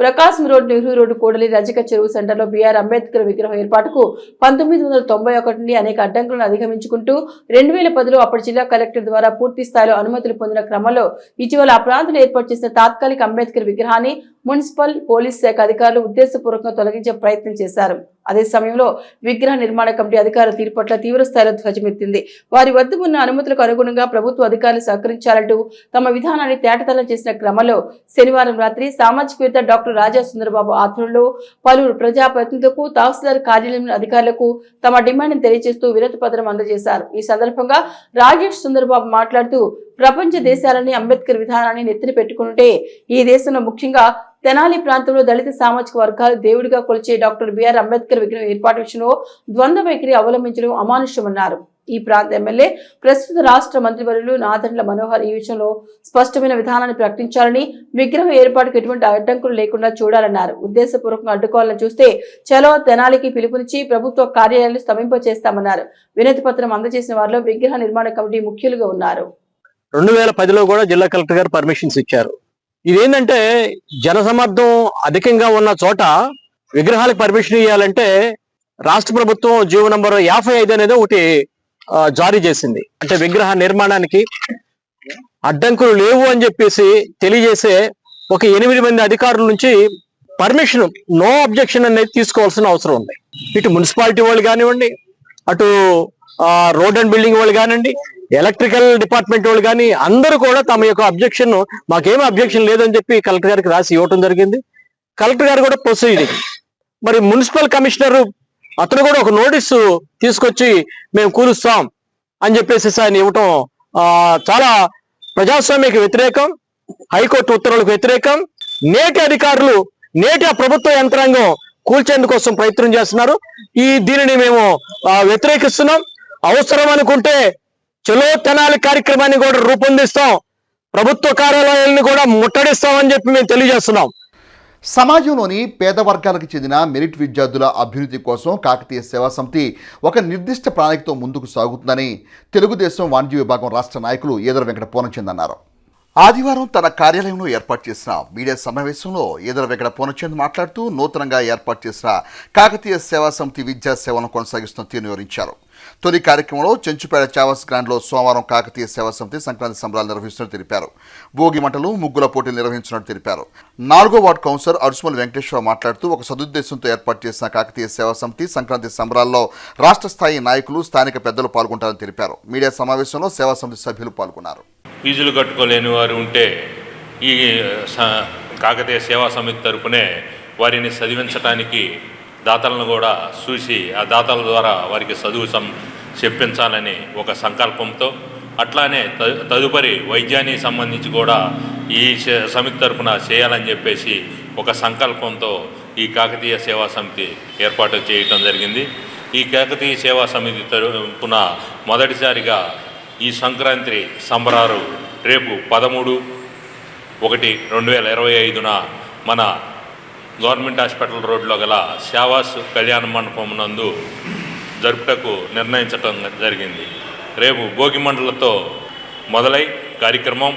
ప్రకాశం రోడ్, నెహ్రూ రోడ్డు, కోడలి, రజక చెరువు సెంటర్లో బిఆర్ అంబేద్కర్ విగ్రహం ఏర్పాటుకు 1991 నుండి అనేక అడ్డంకులను అధిగమించుకుంటూ 2010లో అప్పటి జిల్లా కలెక్టర్ ద్వారా పూర్తి స్థాయిలో అనుమతులు పొందిన క్రమంలో ఇటీవల ఆ ప్రాంతంలో ఏర్పాటు చేసిన తాత్కాలిక అంబేద్కర్ విగ్రహాన్ని మున్సిపల్, పోలీస్ శాఖ అధికారులు ఉద్దేశపూర్వకంగా తొలగించే ప్రయత్నం చేశారు. అదే సమయంలో విగ్రహ నిర్మాణ కమిటీ అధికారుల తీరు పట్ల తీవ్ర స్థాయిలో ధ్వజమెత్తింది. వారి వద్ద ఉన్న అనుమతులకు అనుగుణంగా ప్రభుత్వ అధికారులు సహకరించాలంటూ తమ విధానాన్ని తేటతెల్లం చేసిన క్రమంలో శనివారం రాత్రి సామాజికవేత్త డాక్టర్ రాజా సుందర్బాబు ఆధ్వర్యంలో పలువురు ప్రజాప్రతినిధులకు, తహసీల్దార్ కార్యాలయం అధికారులకు తమ డిమాండ్ను తెలియజేస్తూ వినతి పత్రం అందజేశారు. ఈ సందర్భంగా రాజేష్ సుందర్బాబు మాట్లాడుతూ ప్రపంచ దేశాలని అంబేద్కర్ విధానాన్ని నెత్తిన పెట్టుకుంటే ఈ దేశంలో ముఖ్యంగా తెనాలి ప్రాంతంలో దళిత సామాజిక వర్గాలు దేవుడిగా కొలిచే డాక్టర్ బిఆర్ అంబేద్కర్ విగ్రహం ఏర్పాటు విషయంలో ద్వంద్వ వైఖరి అవలంబించడం అమానుష్యమన్నారు. ఈ ప్రాంత ఎమ్మెల్యే, ప్రస్తుత రాష్ట్ర మంత్రివర్యులు నాదెండ్ల మనోహర్ ఈ విషయంలో స్పష్టమైన విధానాన్ని ప్రకటించాలని, విగ్రహం ఏర్పాటుకు ఎటువంటి అడ్డంకులు లేకుండా చూడాలన్నారు. ఉద్దేశపూర్వకంగా అడ్డుకోవాలని చూస్తే చలో తెనాలికి పిలుపునిచ్చి ప్రభుత్వ కార్యాలయాలు స్తంభింపచేస్తామన్నారు. వినతి పత్రం అందజేసిన వారిలో విగ్రహ నిర్మాణ కమిటీ ముఖ్యులుగా ఉన్నారు. 2010లో కూడా జిల్లా కలెక్టర్ గారు పర్మిషన్స్ ఇచ్చారు. ఇదేంటంటే జనసమర్థం అధికంగా ఉన్న చోట విగ్రహాలకు పర్మిషన్ ఇవ్వాలంటే రాష్ట్ర ప్రభుత్వం జీవో నంబర్ 55 అనేది ఒకటి జారీ చేసింది. అంటే విగ్రహ నిర్మాణానికి అడ్డంకులు లేవు అని చెప్పేసి తెలియజేసే ఒక 8 మంది అధికారుల నుంచి పర్మిషన్, నో అబ్జెక్షన్ అనేది తీసుకోవాల్సిన అవసరం ఉంది. ఇటు మున్సిపాలిటీ వాళ్ళు కానివ్వండి, అటు రోడ్ అండ్ బిల్డింగ్ వాళ్ళు కానివ్వండి, ఎలక్ట్రికల్ డిపార్ట్మెంట్ వాళ్ళు కానీ అందరూ కూడా తమ యొక్క అబ్జెక్షన్, మాకేమీ అబ్జెక్షన్ లేదని చెప్పి కలెక్టర్ గారికి రాసి ఇవ్వటం జరిగింది. కలెక్టర్ గారు కూడా ప్రొసీడింగ్. మరి మున్సిపల్ కమిషనర్ అతను కూడా ఒక నోటీసు తీసుకొచ్చి మేము కూలుస్తాం అని చెప్పేసి ఆయన ఇవ్వటం చాలా ప్రజాస్వామ్యకి వ్యతిరేకం, హైకోర్టు ఉత్తర్వులకు వ్యతిరేకం. నేటి అధికారులు, నేటి ఆ ప్రభుత్వ యంత్రాంగం కూల్చేందుకోసం ప్రయత్నం చేస్తున్నారు. దీనిని మేము వ్యతిరేకిస్తున్నాం. అవసరం అనుకుంటే చలో తెనాలి కార్యక్రమాన్ని కూడా రూపొందిస్తాం, ప్రభుత్వ కార్యాలయాలను కూడా ముట్టడిస్తామని చెప్పి మేము తెలియజేస్తున్నాం. సమాజంలోని పేద వర్గాలకు చెందిన మెరిట్ విద్యార్థుల అభ్యున్నతి కోసం కాకతీయ సేవా సమితి ఒక నిర్దిష్ట ప్రణాళికతో ముందుకు సాగుతుందని తెలుగుదేశం వాణిజ్య విభాగం రాష్ట్ర నాయకులు ఈదర వెంకట పూర్ణచంద్ అన్నారు. ఆదివారం తన కార్యాలయంలో ఏర్పాటు చేసిన మీడియా సమావేశంలో ఈదర వెంకట పూర్ణచంద్ మాట్లాడుతూ నూతనంగా ఏర్పాటు చేసిన కాకతీయ సేవా సమితి విద్యా సేవలను కొనసాగిస్తున్న తీరును వివరించారు. తొలి కార్యక్రమంలో చెంచుపేట చావస్ గ్రాండ్లో సోమవారం కాకతీయ సేవా సమితి సంక్రాంతి సంబరాలు నిర్వహిస్తున్నట్టు తెలిపారు. భోగి మంటలు, ముగ్గుల పోటీలు నిర్వహించినట్టు తెలిపారు. 4వ వార్డు కౌన్సిలర్ అరుసుమల్ వెంకటేశ్వరరావు మాట్లాడుతూ ఒక సదుద్దేశంతో ఏర్పాటు చేసిన కాకతీయ సేవా సమితి సంక్రాంతి సంబరాల్లో రాష్ట్ర స్థాయి నాయకులు, స్థానిక పెద్దలు పాల్గొంటారని తెలిపారు. మీడియా సమావేశంలో సేవా సమితి సభ్యులు పాల్గొన్నారు. ఫీజులు కట్టుకోలేని వారు ఉంటే ఈ కాకతీయ సేవా సమితి తరపునే వారిని చదివించడానికి దాతలను కూడా చూసి ఆ దాతల ద్వారా వారికి చదువు చెప్పించాలని ఒక సంకల్పంతో, అట్లానే తదుపరి వైద్యానికి సంబంధించి కూడా ఈ సమితి తరపున చేయాలని చెప్పేసి ఒక సంకల్పంతో ఈ కాకతీయ సేవా సమితి ఏర్పాటు చేయటం జరిగింది. ఈ కాకతీయ సేవా సమితి తరపున మొదటిసారిగా ఈ సంక్రాంతి సంబరాలు రేపు 13/1/2025 మన గవర్నమెంట్ హాస్పిటల్ రోడ్లో గల శావాస్ కళ్యాణ మండపం నందు జరుపుటకు నిర్ణయించటం జరిగింది. రేపు భోగి మంటలతో మొదలై కార్యక్రమం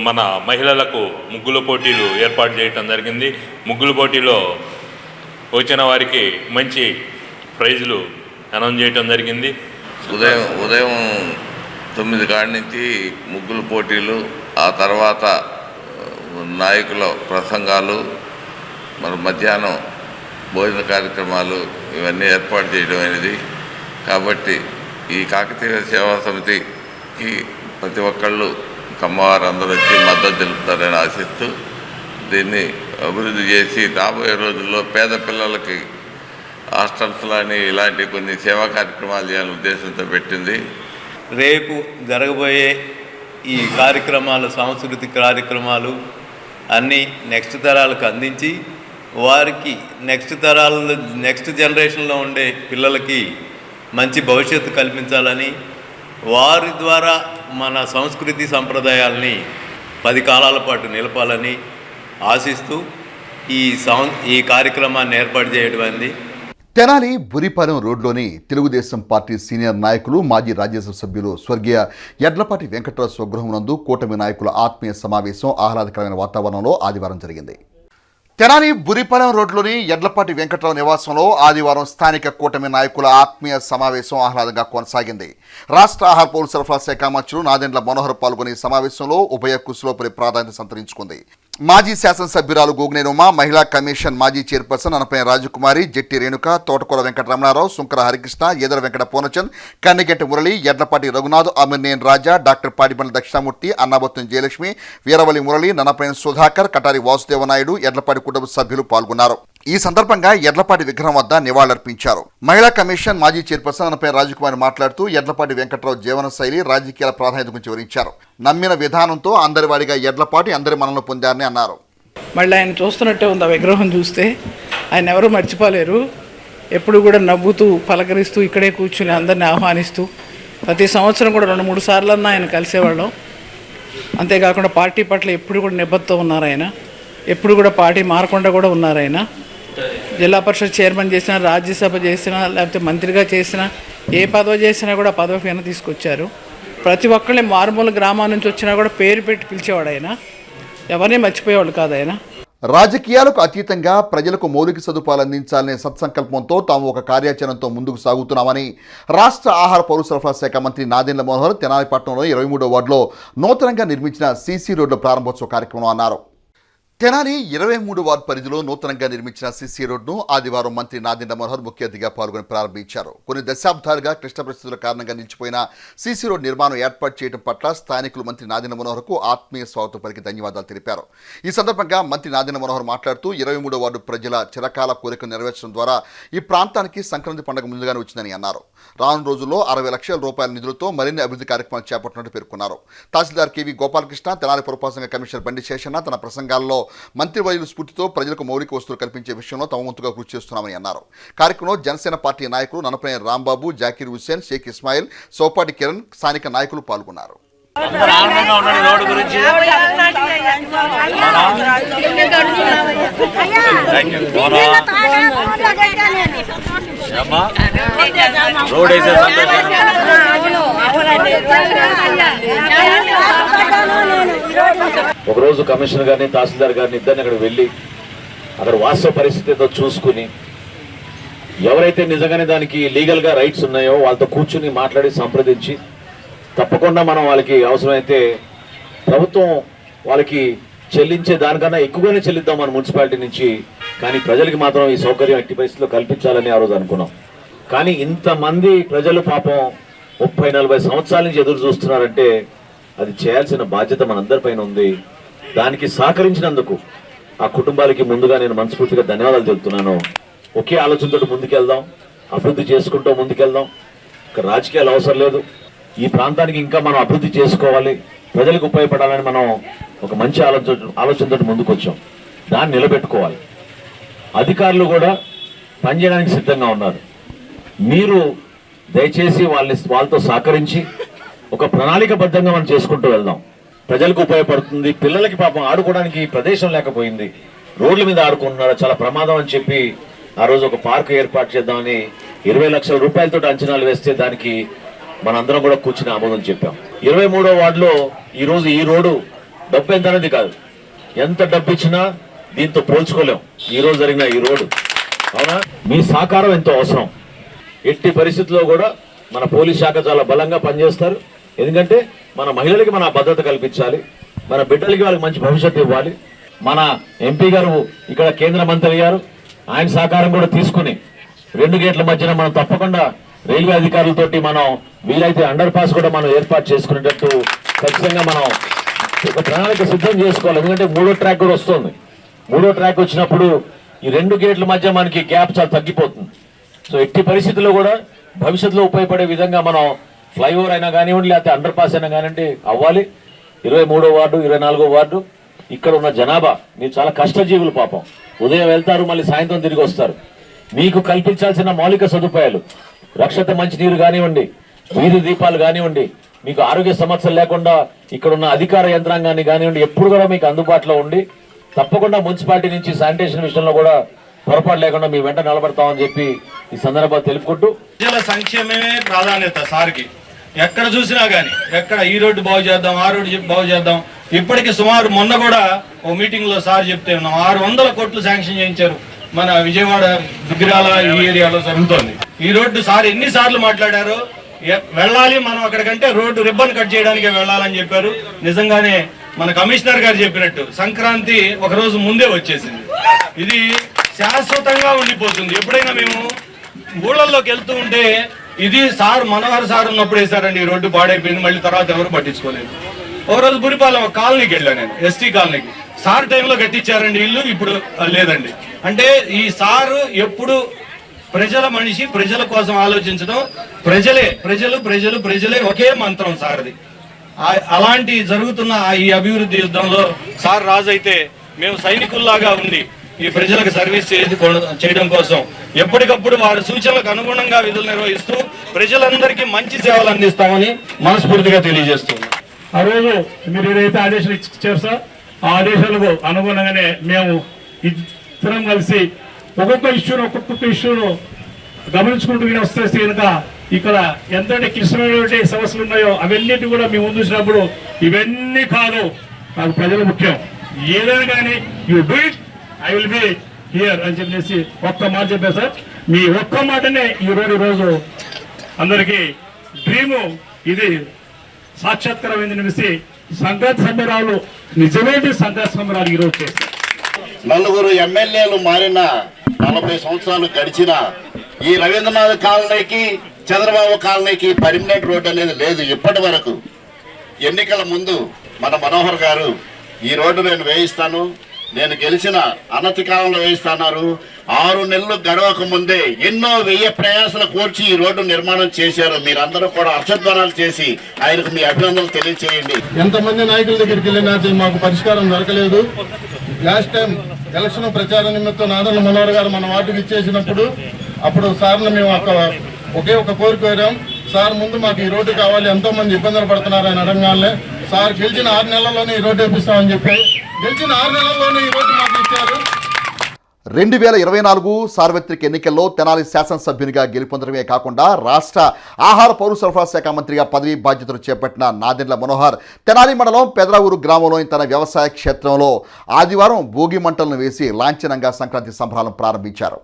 మన మహిళలకు ముగ్గుల పోటీలు ఏర్పాటు చేయటం జరిగింది. ముగ్గుల పోటీలో వచ్చిన వారికి మంచి ప్రైజులు అనౌన్స్ చేయటం జరిగింది. ఉదయం 9 కాడి నుంచి ముగ్గుల పోటీలు, ఆ తర్వాత నాయకుల ప్రసంగాలు, మరి మధ్యాహ్నం భోజన కార్యక్రమాలు ఇవన్నీ ఏర్పాటు చేయడం అనేది. కాబట్టి ఈ కాకతీయ సేవా సమితికి ప్రతి ఒక్కళ్ళు కమ్మవారు అందరూ వచ్చి మద్దతు తెలుపుతారని ఆశిస్తూ దీన్ని అభివృద్ధి చేసి రాబోయే రోజుల్లో పేద పిల్లలకి హాస్టల్స్లని ఇలాంటి కొన్ని సేవా కార్యక్రమాలు చేయాలని ఉద్దేశంతో పెట్టింది. రేపు జరగబోయే ఈ కార్యక్రమాలు, సాంస్కృతిక కార్యక్రమాలు అన్నీ నెక్స్ట్ తరాలకు అందించి వారికి నెక్స్ట్ జనరేషన్లో ఉండే పిల్లలకి మంచి భవిష్యత్తు కల్పించాలని, వారి ద్వారా మన సంస్కృతి సంప్రదాయాల్ని 10 కాలాల పాటు నిలపాలని ఆశిస్తూ ఈ కార్యక్రమాన్ని ఏర్పాటు చేయడం. తెనాలి బురిపాలెం రోడ్లోని తెలుగుదేశం పార్టీ సీనియర్ నాయకులు మాజీ రాజ్యసభ సభ్యులు స్వర్గీయ యడ్లపాటి వెంకట్రావు స్వగృహం నందు కూటమి నాయకుల ఆత్మీయ సమావేశం ఆహ్లాదకరమైన వాతావరణంలో ఆదివారం జరిగింది. తెనాలి బురిపాలెం రోడ్లోని యడ్లపాటి వెంకట్రావు నివాసంలో ఆదివారం స్థానిక కూటమి నాయకుల ఆత్మీయ సమావేశం ఆహ్లాదంగా కొనసాగింది. రాష్ట్ర ఆహార పౌర సరఫరా శాఖ మంత్రులు నాదెండ్ల మనోహర్ పాల్గొనే సమావేశంలో ఉభయ కుశలోపరి ప్రాధాన్యత సంతరించుకుంది. మాజీ శాసనసభ్యురాలు గోగినేని ఉమ, మహిళా కమిషన్ మాజీ చైర్పర్సన్ అనపై రాజకుమారి, జెట్టి రేణుక, తోటకూర వెంకటరమణారావు, సుంకర హరికృష్ణ, ఈదర వెంకట పూర్ణచంద్, కన్నెగెట్టి మురళి, యడ్లపాటి రఘునాథ్, అమిర్నేని రాజా, డాక్టర్ పాడిబండ్ల దక్షిణామూర్తి, అన్నాబత్తుని జయలక్ష్మి, వీరవల్లి మురళి, నన్నపైన సుధాకర్, కటారి వాసుదేవనాయుడు, యడ్లపాటి కుటుంబ సభ్యులు పాల్గొన్నారు. ఈ సందర్భంగా యడ్లపాటి విగ్రహం వద్ద నివాళులర్పించారు. మహిళా కమిషన్ మాజీ చైర్పర్సన్ అనపై రాజకుమారి మాట్లాడుతూ యడ్లపాటి వెంకట్రావు జీవన శైలి, రాజకీయాల ప్రాధాన్యత గురించి వివరించారు. నమ్మిన విధానంతో అందరివాడిగా యడ్లపాటి అందరి మనల్ని పొందారని అన్నారు. మళ్ళీ ఆయన చూస్తున్నట్టే ఉంది ఆ విగ్రహం చూస్తే. ఆయన ఎవరు మర్చిపోలేరు. ఎప్పుడు కూడా నవ్వుతూ పలకరిస్తూ ఇక్కడే కూర్చుని అందరిని ఆహ్వానిస్తూ ప్రతి సంవత్సరం కూడా 2-3 సార్లన్నా ఆయన కలిసేవాళ్ళం. అంతేకాకుండా పార్టీ పట్ల ఎప్పుడు కూడా నిబద్ధతో ఉన్నారు ఆయన. ఎప్పుడు కూడా పార్టీ మారకుండా కూడా ఉన్నారు ఆయన. జిల్లా పరిషత్ చైర్మన్ చేసినా, రాజ్యసభ చేసినా, లేకపోతే మంత్రిగా చేసినా, ఏ పదవి చేసినా కూడా పదవి పైన తీసుకొచ్చారు. ప్రతి ఒక్కళ్ళని మారుమూల గ్రామాల నుంచి వచ్చినా కూడా పేరు పెట్టి పిలిచేవాడు ఆయన. ఎవరిని మర్చిపోయేవాళ్ళు కాదు ఆయన. రాజకీయాలకు అతీతంగా ప్రజలకు మౌలిక సదుపాయాలు అందించాలనే సత్సంకల్పంతో తాము ఒక కార్యాచరణతో ముందుకు సాగుతున్నామని రాష్ట్ర ఆహార పౌర సరఫరా శాఖ మంత్రి నాదెండ్ల మనోహర్ తెనాలి పట్టణంలో 23వ వార్డులో నూతనంగా నిర్మించిన సీసీ రోడ్ల ప్రారంభోత్సవ కార్యక్రమం అన్నారు. తెనాలి 23 వార్డు పరిధిలో నూతనంగా నిర్మించిన సీసీ రోడ్ను ఆదివారం మంత్రి నాదెండ్ల మనోహర్ ముఖ్య అతిథిగా పాల్గొని ప్రారంభించారు. కొన్ని దశాబ్దాలుగా క్లిష్ట పరిస్థితుల కారణంగా నిలిచిపోయిన సీసీ రోడ్ నిర్మాణం ఏర్పాటు చేయడం పట్ల స్థానికులు మంత్రి నాదెండ్ల మనోహర్కు ఆత్మీయ స్వాగతం పలికి ధన్యవాదాలు తెలిపారు. ఈ సందర్భంగా మంత్రి నాదెండ్ల మనోహర్ మాట్లాడుతూ 23వ వార్డు ప్రజల చిరకాల కోరికను నెరవేర్చడం ద్వారా ఈ ప్రాంతానికి సంక్రాంతి పండుగ ముందుగానే వచ్చిందని అన్నారు. రానున్న రోజుల్లో 60 లక్షల రూపాయల నిధులతో మరిన్ని అభివృద్ధి కార్యక్రమాలు చేపట్టినట్టు పేర్కొన్నారు. తహసీల్దార్ కేవీ గోపాలకృష్ణ, తెనాలి పురపాలక సంఘ కమిషనర్ బండి శేషన్న తన ప్రసంగాల్లో మంత్రివర్యుల స్ఫూర్తితో ప్రజలకు మౌలిక వస్తువులు కల్పించే విషయంలో తమ వంతుగా కృషి చేస్తున్నామని అన్నారు. కార్యక్రమంలో జనసేన పార్టీ నాయకులు ననపనేని రాంబాబు, జాకీర్ హుస్సేన్, షేక్ ఇస్మాయిల్, సోపాటి కిరణ్, స్థానిక నాయకులు పాల్గొన్నారు. ఒకరోజు కమిషనర్ గారిని, తహసీల్దార్ గారిని ఇద్దరిని అక్కడికి వెళ్ళి అక్కడ వాస్తవ పరిస్థితితో చూసుకుని ఎవరైతే నిజంగానే దానికి లీగల్గా రైట్స్ ఉన్నాయో వాళ్ళతో కూర్చుని మాట్లాడి సంప్రదించి తప్పకుండా మనం వాళ్ళకి అవసరమైతే ప్రభుత్వం వాళ్ళకి చెల్లించే దానికన్నా ఎక్కువగానే చెల్లిద్దాం మన మున్సిపాలిటీ నుంచి. కానీ ప్రజలకి మాత్రం ఈ సౌకర్యం ఎట్టి పరిస్థితుల్లో కల్పించాలని ఆ రోజు అనుకున్నాం. కానీ ఇంతమంది ప్రజలు పాపం 30-40 సంవత్సరాల నుంచి ఎదురు చూస్తున్నారంటే అది చేయాల్సిన బాధ్యత మనందరిపైన ఉంది. దానికి సహకరించినందుకు ఆ కుటుంబాలకి ముందుగా నేను మనస్ఫూర్తిగా ధన్యవాదాలు తెలుపుతున్నాను. ఒకే ఆలోచనతో ముందుకెళ్దాం, అభివృద్ధి చేసుకుంటూ ముందుకెళ్దాం. ఇక్కడ రాజకీయాలు అవసరం లేదు. ఈ ప్రాంతానికి ఇంకా మనం అభివృద్ధి చేసుకోవాలి, ప్రజలకు ఉపయోగపడాలని మనం ఒక మంచి ఆలోచనతో ముందుకు వచ్చాం. దాన్ని నిలబెట్టుకోవాలి. అధికారులు కూడా పనిచేయడానికి సిద్ధంగా ఉన్నారు. మీరు దయచేసి వాళ్ళతో సహకరించి ఒక ప్రణాళికబద్ధంగా మనం చేసుకుంటూ వెళ్దాం. ప్రజలకు ఉపయోగపడుతుంది. పిల్లలకి పాపం ఆడుకోవడానికి ప్రదేశం లేకపోయింది, రోడ్ల మీద ఆడుకుంటున్నారు, చాలా ప్రమాదం అని చెప్పి ఆ రోజు ఒక పార్క్ ఏర్పాటు చేద్దామని 20 లక్షల రూపాయలతో అంచనాలు వేస్తే దానికి మనందరం కూడా కూర్చుని ఆమోదం చెప్పాం. 23వ వార్డులో ఈరోజు ఈ రోడ్డు డబ్బు ఎంత అనేది కాదు, ఎంత డబ్బు ఇచ్చినా దీంతో పోల్చుకోలేం ఈ రోజు జరిగిన ఈ రోడ్డు. అవునా? మీ సహకారం ఎంతో అవసరం. ఎట్టి పరిస్థితుల్లో కూడా మన పోలీస్ శాఖ చాలా బలంగా పనిచేస్తారు. ఎందుకంటే మన మహిళలకి మన భద్రత కల్పించాలి, మన బిడ్డలకి వాళ్ళకి మంచి భవిష్యత్తు ఇవ్వాలి. మన ఎంపీ గారు ఇక్కడ కేంద్ర మంత్రి గారు ఆయన సహకారం కూడా తీసుకుని 2 గేట్ల మధ్యన మనం తప్పకుండా రైల్వే అధికారులతోటి మనం వీలైతే అండర్ పాస్ కూడా మనం ఏర్పాటు చేసుకునేటట్టు ఖచ్చితంగా మనం ఒక ప్రణాళిక సిద్ధం చేసుకోవాలి. ఎందుకంటే 3వ ట్రాక్ కూడా వస్తుంది. 3వ ట్రాక్ వచ్చినప్పుడు ఈ 2 గేట్ల మధ్య మనకి గ్యాప్ చాలా తగ్గిపోతుంది. సో ఎట్టి పరిస్థితుల్లో కూడా భవిష్యత్తులో ఉపయోగపడే విధంగా మనం ఫ్లైఓవర్ అయినా కానివ్వండి, లేకపోతే అండర్ పాస్ అయినా కానివ్వండి అవ్వాలి. 23వ వార్డు, 24వ వార్డు ఇక్కడ ఉన్న జనాభా మీరు చాలా కష్టజీవులు పాపం. ఉదయం వెళ్తారు, మళ్ళీ సాయంత్రం తిరిగి వస్తారు. మీకు కల్పించాల్సిన మౌలిక సదుపాయాలు, రక్షిత మంచినీరు కానివ్వండి, వీధి దీపాలు కానివ్వండి, మీకు ఆరోగ్య సమస్యలు లేకుండా ఇక్కడ ఉన్న అధికార యంత్రాంగాన్ని కానివ్వండి ఎప్పుడు కూడా మీకు అందుబాటులో ఉండి తప్పకుండా మున్సిపాలిటీ నుంచి శానిటేషన్ విషయంలో కూడా పొరపాటు లేకుండా మీ వెంట నిలబడతామని చెప్పి ఈ సందర్భంగా తెలుపుకుంటూ, ప్రజల సంక్షేమమే ప్రాధాన్యత సార్కి. ఎక్కడ చూసినా కానీ ఎక్కడ ఈ రోడ్డు బాగు చేద్దాం, ఆ రోడ్డు బాగు చేద్దాం. ఇప్పటికి సుమారు మొన్న కూడా ఓ మీటింగ్ లో సార్ చెప్తే ఉన్నాం, 600 కోట్లు శాంక్షన్ చేయించారు మన విజయవాడ దుగ్గిరాల ఈ ఏరియాలో జరుగుతోంది. ఈ రోడ్డు సార్ ఎన్నిసార్లు మాట్లాడారు, వెళ్ళాలి మనం అక్కడికంటే రోడ్డు రిబ్బన్ కట్ చేయడానికే వెళ్ళాలని చెప్పారు. నిజంగానే మన కమిషనర్ గారు చెప్పినట్టు సంక్రాంతి ఒక రోజు ముందే వచ్చేసింది. ఇది శాశ్వతంగా ఉండిపోతుంది. ఎప్పుడైనా మేము ఊళ్ళల్లోకి వెళ్తూ ఉంటే ఇది సార్ మనోహర్ సార్ ఉన్నప్పుడు వేసారండి, ఈ రోడ్డు పాడైపోయింది, మళ్ళీ తర్వాత ఎవరు పట్టించుకోలేదు. ఒక రోజు బురిపాలెం ఒక కాలనీకి వెళ్ళాను నేను, ఎస్టీ కాలనీకి. సార్ టైంలో కట్టించారండి ఇల్లు, ఇప్పుడు లేదండి. అంటే ఈ సారు ఎప్పుడు ప్రజల మనిషి, ప్రజల కోసం ఆలోచించడం, ప్రజలే ఒకే మంత్రం సార్ది. అలాంటి జరుగుతున్న ఈ అభివృద్ధి యుద్ధంలో సార్ రాజు అయితే మేము సైనికుల్లాగా ఉండి ఈ ప్రజలకు సర్వీస్ చేయడం కోసం ఎప్పటికప్పుడు వారి సూచనలకు అనుగుణంగా విధులు నిర్వహిస్తూ ప్రజలందరికీ మంచి సేవలు అందిస్తామని మనస్ఫూర్తిగా తెలియజేస్తున్నాం. ఆ రోజు మీరు ఏదైతే ఆదేశాలు ఇచ్చారు సార్, ఆ ఆదేశాలకు అనుగుణంగానే మేము ఇద్దరం కలిసి ఒక్కొక్క ఇష్యూను గమనించుకుంటూ వస్తే కనుక ఇక్కడ ఎంతటి క్లిష్టమైనటువంటి సమస్యలు ఉన్నాయో అవన్నిటి కూడా మేము ముందు చూసినప్పుడు ఇవన్నీ కాదు, నాకు ప్రజలు ముఖ్యం, ఏదైనా కానీ you do it, I will be here అని చెప్పేసి ఒక్క మాట చెప్పారు సార్. మీ ఒక్క మాటనే ఈరోజు అందరికీ డ్రీము ఇది సాక్షాత్కారమైంది నిమిసి సంక్రాంతి సంబరాలు నిజమైన సంక్రాంతి సంబరాలు ఈరోజు చేస్తారు. 4 ఎమ్మెల్యేలు మారిన 40 సంవత్సరాలు గడిచిన ఈ రవీంద్రనాథ్ కాలనీకి, చంద్రబాబు కాలనీకి పర్మనెంట్ రోడ్డు అనేది లేదు. ఇప్పటి వరకు ఎన్నికల ముందు మన మనోహర్ గారు ఈ రోడ్డు నేను వేయిస్తాను, నేను గెలిచిన అనతి కాలంలో వేయిస్తున్నారు. 6 నెలలు గడవక ముందే ఎన్నో 1000 ప్రయాసాలు కోర్చి ఈ రోడ్డు నిర్మాణం చేశారు. మీరందరూ కూడా హర్షధ్వానాలు చేసి ఆయనకు మీ అభినందనలు తెలియజేయండి. ఎంతమంది నాయకుల దగ్గరికి వెళ్ళినా మాకు పరిష్కారం దొరకలేదు. లాస్ట్ టైం ఎలక్షన్ ప్రచార నిమిత్తం నాదెండ్ల మనోహర్ గారు మన వార్డుకి ఇచ్చేసినప్పుడు అప్పుడు సార్ను మేము ఒకే ఒక కోరిక కోరాం, సార్ ముందు మాకు ఈ రోడ్డు కావాలి, ఎంతో మంది ఇబ్బందులు పడుతున్నారు అని అడగానే సార్ గెలిచిన 6 నెలల్లోనే ఈ రోడ్డు వేపిస్తామని చెప్పి గెలిచిన 6 నెలల్లోనే ఈ రోడ్డు మాకు ఇచ్చారు. 2024 సార్వత్రిక ఎన్నికల్లో తెనాలి శాసనసభ్యునిగా గెలుపొందడమే కాకుండా రాష్ట్ర ఆహార పౌర సరఫరా శాఖ మంత్రిగా పదవీ బాధ్యతలు చేపట్టిన నాదెండ్ల మనోహర్ తెనాలి మండలం పెదరావూరు గ్రామంలోని తన వ్యవసాయ క్షేత్రంలో ఆదివారం భోగి మంటలను వేసి లాంఛనంగా సంక్రాంతి సంబరాలను ప్రారంభించారు.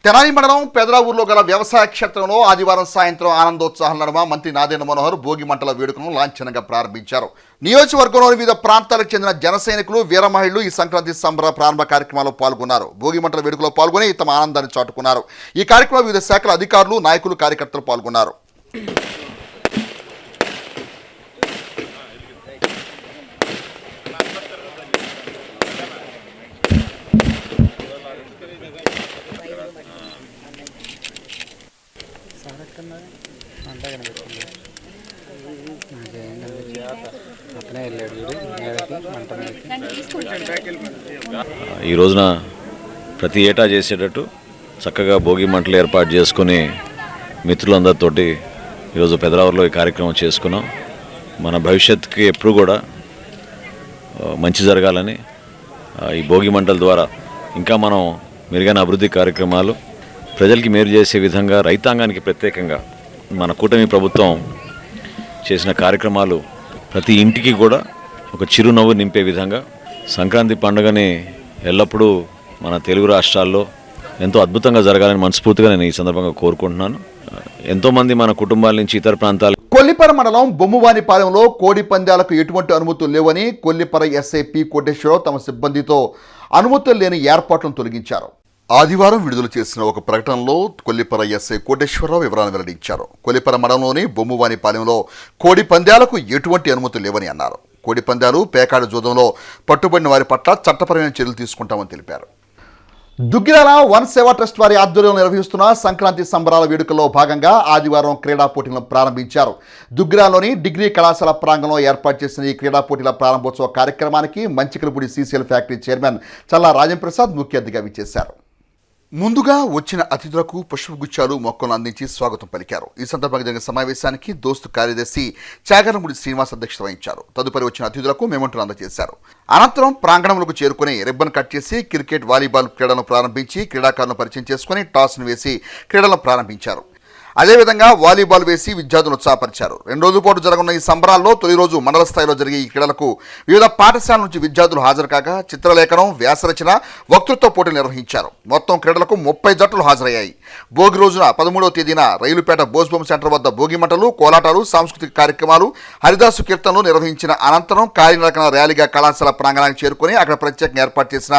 తెనాలి మండలం పెదరావూరులో గల వ్యవసాయ క్షేత్రంలో ఆదివారం సాయంత్రం ఆనందోత్సాహాల నడుమ మంత్రి నాదెండ్ల మనోహర్ భోగి మంటల వేడుకను లాంఛనంగా ప్రారంభించారు. నియోజకవర్గంలోని వివిధ ప్రాంతాలకు చెందిన జన సైనికులు, వీర మహిళలు ఈ సంక్రాంతి సంబర ప్రారంభ కార్యక్రమాల్లో పాల్గొన్నారు. భోగి మంటల వేడుకలో పాల్గొని తమ ఆనందాన్ని చాటుకున్నారు. ఈ కార్యక్రమంలో వివిధ శాఖల అధికారులు, నాయకులు, కార్యకర్తలు పాల్గొన్నారు. ఈ రోజున ప్రతి ఏటా చేసేటట్టు చక్కగా భోగి మంటలు ఏర్పాటు చేసుకుని మిత్రులందరితోటి ఈరోజు పెదరావూరులో ఈ కార్యక్రమం చేసుకున్నాం. మన భవిష్యత్తుకి ఎప్పుడు కూడా మంచి జరగాలని ఈ భోగి మంటల ద్వారా ఇంకా మనం మెరుగైన అభివృద్ధి కార్యక్రమాలు ప్రజలకి మేలు చేసే విధంగా, రైతాంగానికి ప్రత్యేకంగా మన కూటమి ప్రభుత్వం చేసిన కార్యక్రమాలు ప్రతి ఇంటికి కూడా ఒక చిరునవ్వు నింపే విధంగా సంక్రాంతి పండుగని ఎల్లప్పుడూ మన తెలుగు రాష్ట్రాల్లో ఎంతో అద్భుతంగా జరగాలని మనస్ఫూర్తిగా నేను ఈ సందర్భంగా కోరుకుంటున్నాను. ఎంతోమంది మన కుటుంబాల నుంచి ఇతర ప్రాంతాలు. కొల్లిపర మండలం బొమ్మువానిపాలెంలో కోడి పందాలకు ఎటువంటి అనుమతులు లేవని కొల్లిపర ఎస్ఐ పి కోటేశ్వరరావు తమ సిబ్బందితో అనుమతులు లేని ఏర్పాట్లను తొలగించారు. ఆదివారం విడుదల చేసిన ఒక ప్రకటనలో కొల్లిపర ఎస్ఐ కోటేశ్వరరావు వివరాలను వెల్లడించారు. కొల్లిపర మండలంలోని బొమ్మువానిపాలెంలో కోడి పందాలకు ఎటువంటి అనుమతులు లేవని అన్నారు. కోడి పందాలు, పేకాడ జూదంలో పట్టుబడిన వారి పట్ల చట్టపరమైన చర్యలు తీసుకుంటామని తెలిపారు. దుగ్గిరాల వన్ సేవా ట్రస్ట్ వారి ఆధ్వర్యంలో నిర్వహిస్తున్న సంక్రాంతి సంబరాల వేడుకల్లో భాగంగా ఆదివారం క్రీడా పోటీలను ప్రారంభించారు. దుగ్గిరాలోని డిగ్రీ కళాశాల ప్రాంగణంలో ఏర్పాటు చేసిన ఈ క్రీడా పోటీల ప్రారంభోత్సవ కార్యక్రమానికి మంచికలపూడి సీసీఎల్ ఫ్యాక్టరీ చైర్మన్ చల్లా రాజంప్రసాద్ ముఖ్య అతిథిగా విచ్చేశారు. ముందుగా వచ్చిన అతిథులకు పుష్పగుచ్చాలు మొక్కలను అందించి స్వాగతం పలికారు. ఈ సందర్భంగా జరిగిన సమావేశానికి దోస్తు కార్యదర్శి చాగరముడి శ్రీనివాస్ అధ్యక్షత వహించారు. తదుపరి వచ్చిన అతిథులకు మెమంటోలు అందజేశారు. అనంతరం ప్రాంగణంలోకి చేరుకుని రిబ్బన్ కట్ చేసి క్రికెట్, వాలీబాల్ క్రీడలను ప్రారంభించి క్రీడాకారులను పరిచయం చేసుకుని టాస్ను వేసి క్రీడలను ప్రారంభించారు. అదేవిధంగా వాలీబాల్ వేసి విద్యార్థులను ఉత్సాహపరిచారు. 2 రోజుల పాటు జరగనున్న ఈ సంబరాల్లో తొలి రోజు మండల స్థాయిలో జరిగే ఈ క్రీడలకు వివిధ పాఠశాలల నుంచి విద్యార్థులు హాజరు కాగా చిత్రలేఖనం, వ్యాసరచన, వక్తృత్వ పోటీలు నిర్వహించారు. మొత్తం క్రీడలకు 30 జట్లు హాజరయ్యాయి. భోగి రోజున 13వ తేదీన రైలుపేట బోస్బొమ్మ సెంటర్ వద్ద భోగి మంటలు, కోలాటాలు, సాంస్కృతిక కార్యక్రమాలు, హరిదాసు కీర్తనలు నిర్వహించిన అనంతరం కాలినడకన ర్యాలీగా కళాశాల ప్రాంగణానికి చేరుకుని అక్కడ ప్రత్యేకంగా ఏర్పాటు చేసిన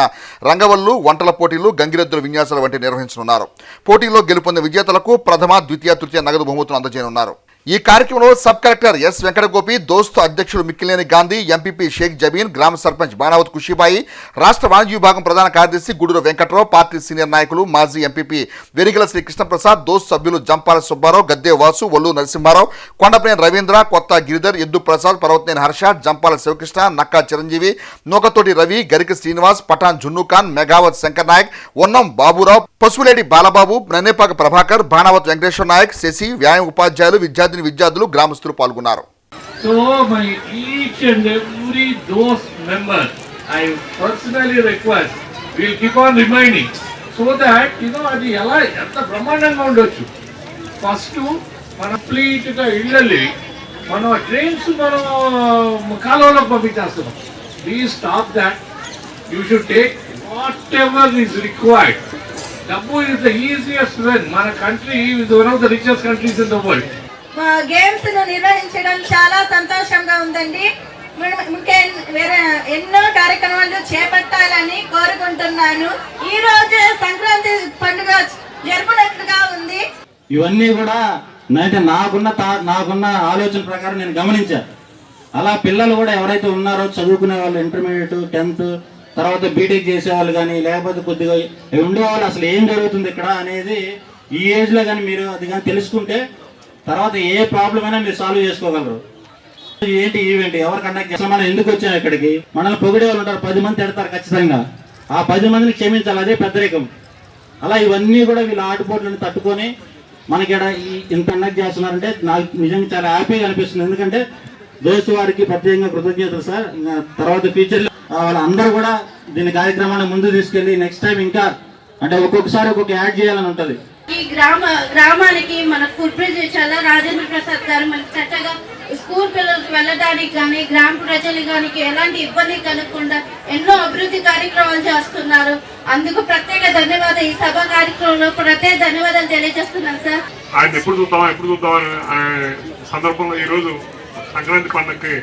రంగవల్లు, వంటల పోటీలు, గంగిరెద్దుల విన్యాసాలు వంటివి నిర్వహించనున్నారు. పోటీల్లో గెలుపొందిన విజేతలకు ప్రథమ, ద్వితీయ, తృతీయ నగదు బహుమతులు అందజేయనున్నారు. ఈ కార్యక్రమంలో సబ్ కలెక్టర్ ఎస్ వెంకటగోపి, దోస్తు అధ్యక్షుడు మిక్కిలేని గాంధీ, ఎంపీపీ షేక్ జబీన్, గ్రామ సర్పంచ్ బాణావత్ ఖుషీబాయి, రాష్ట్ర వాణిజ్య విభాగం ప్రధాన కార్యదర్శి గుడూరు వెంకట్రావు, పార్టీ సీనియర్ నాయకులు, మాజీ ఎంపీపీ వెరిగల శ్రీ కృష్ణప్రసాద్, దోస్తు సభ్యులు జంపాల సుబ్బారావు, గద్దే వాసు, వల్లు నరసింహారావు, కొండపనేని రవీంద్ర, కొత్త గిరిధర్, ఎద్దు ప్రసాద్, పర్వతనేని హర్ష, జంపాల శివకృష్ణ, నక్కా చిరంజీవి, నూకతోటి రవి, గరిక శ్రీనివాస్, పఠాన్ జున్నుఖాన్, మెగావత్ శంకర్ నాయక్, ఉన్నం బాబురావు, పసుపులేడి బాలబాబు, నన్నేపాక ప్రభాకర్, బాణావత్ వెంకటేశ్వర నాయక్, శశి, వ్యాయామ ఉపాధ్యాయులు, విద్యార్థులు, గ్రామస్తులు పాల్గొన్నారు. So my each and every those members, I personally request, we'll keep on reminding, so that అది ఎలా ఎంత బ్రహ్మాండంగా ఉండొచ్చు. ఫస్ట్ మన కంప్లీట్గా ఇళ్ళని మనం ట్రైన్స్ మనం కాలువలోకి పంపించేస్తున్నాం. Please stop that. You should take whatever is required. డబ్బు ఈజ్ ద ఈజియెస్ట్ వెన్. మన country is one of the richest countries in the world. Games ను నిర్వహించడం చాలా సంతోషంగా ఉందండి. వేరే ఎన్నో కార్యక్రమాలు చేపట్టాలని కోరుకుంటున్నాను. ఈ రోజు సంక్రాంతి పండుగ జరుపునట్లుగా ఉంది. ఇవన్నీ కూడా నాకున్న ఆలోచన ప్రకారం నేను గమనించాను. అలా పిల్లలు కూడా ఎవరైతే ఉన్నారో చదువుకునే వాళ్ళు, ఇంటర్మీడియట్, 10th తర్వాత బీటెక్ చేసేవాళ్ళు కానీ, లేకపోతే కొద్దిగా ఉండేవాళ్ళు అసలు ఏం జరుగుతుంది ఇక్కడ అనేది ఈ ఏజ్లో కానీ మీరు అది కానీ తెలుసుకుంటే తర్వాత ఏ ప్రాబ్లం అయినా మీరు సాల్వ్ చేసుకోగలరు. ఏంటి ఈవెంట్, ఎవరు కండక్ట్ చేస్తారు, మనం ఎందుకు వచ్చాం ఇక్కడికి, మనల్ని పొగిడే వాళ్ళు ఉంటారు, 10 మంది తిడతారు ఖచ్చితంగా. ఆ 10 మందిని క్షమించాలి, అదే పెద్దరికం. అలా ఇవన్నీ కూడా వీళ్ళ ఆటుపోట్లను తట్టుకొని మనకి ఇక్కడ ఇంత కండక్ట్ చేస్తున్నారంటే నాకు నిజంగా చాలా హ్యాపీగా అనిపిస్తుంది. ఎందుకంటే దోస్తు వారికి ప్రత్యేకంగా కృతజ్ఞతలు సార్. తర్వాత ఫ్యూచర్లో వాళ్ళందరూ కూడా దీని కార్యక్రమాన్ని ముందు తీసుకెళ్ళి నెక్స్ట్ టైం ఇంకా అంటే ఒక్కొక్కసారి ఒక్కొక్క యాడ్ చేయాలని ఉంటుంది. ఈ గ్రామానికి మన ఫుడ్ బ్రిడ్జ్ చాలా రాజేంద్ర ప్రసాద్ గారు మనకి చక్కగా స్కూల్ పిల్లలకు వెళ్ళడానికి కానీ, గ్రామ ప్రజలకు కానీ ఎలాంటి ఇబ్బంది కలగకుండా ఎన్నో అభివృద్ధి కార్యక్రమాలు చేస్తున్నారు. అందుకు ప్రత్యేక ధన్యవాదాలు. ఈ సభ కార్యక్రమంలో ప్రత్యేక ధన్యవాదాలు తెలియజేస్తున్నాను సార్. ఆయన ఎప్పుడు చూద్దాం అనే సందర్భంలో ఈరోజు సంక్రాంతి పండుగకి